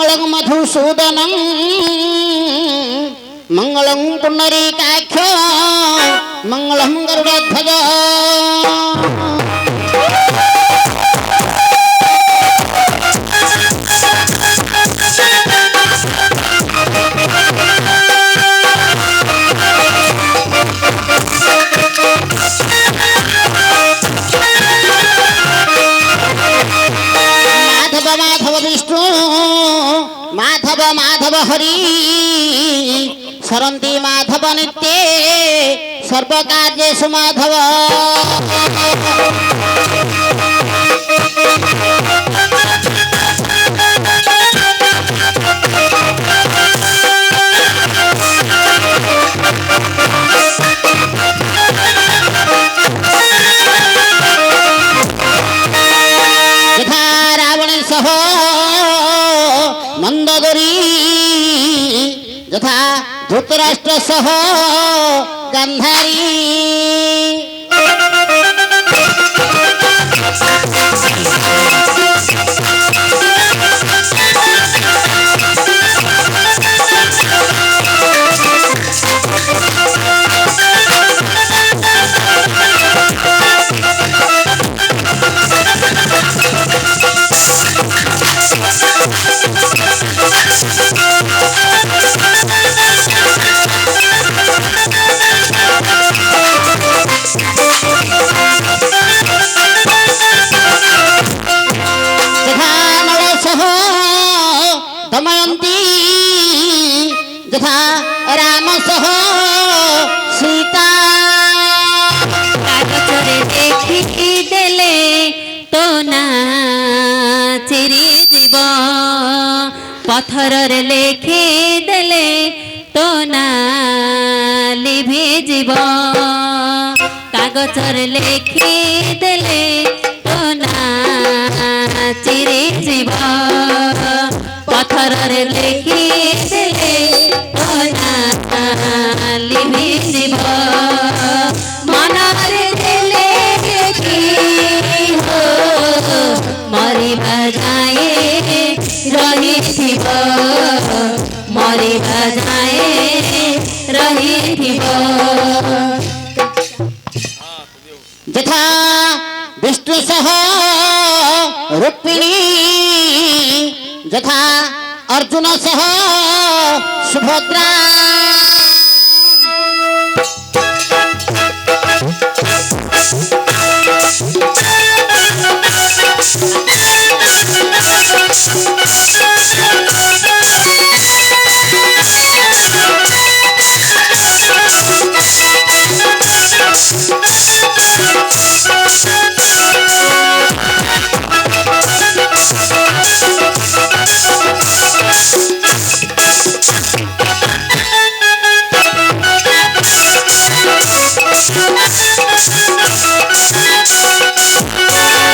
मंगलं मधुसूदनं मंगलं पुंडरीकाक्ष मंगलं गरुडध्वज माधव विष्णु माधव माधव हरि सरन्ति माधव नित्ये सर्वकार्येषु माधव मंदोदरी यथा धृतराष्ट्र सह गांधारी दमयंती यथा राम सह सीता कागजरे देखी देले तो ना चिरी जीव पथर लेखी देले तो ना लिभि जीव कागजरे लेखी देले तो ना चिरी जीव पथर लेखी देले तो ना लिभि जीव मनरे देले की हो मरिबा जाए रहिथिब मरिबा जाए रहिथिब यथा विष्णु सह रुक्मिणी यथा अर्जुन सह सुभद्रा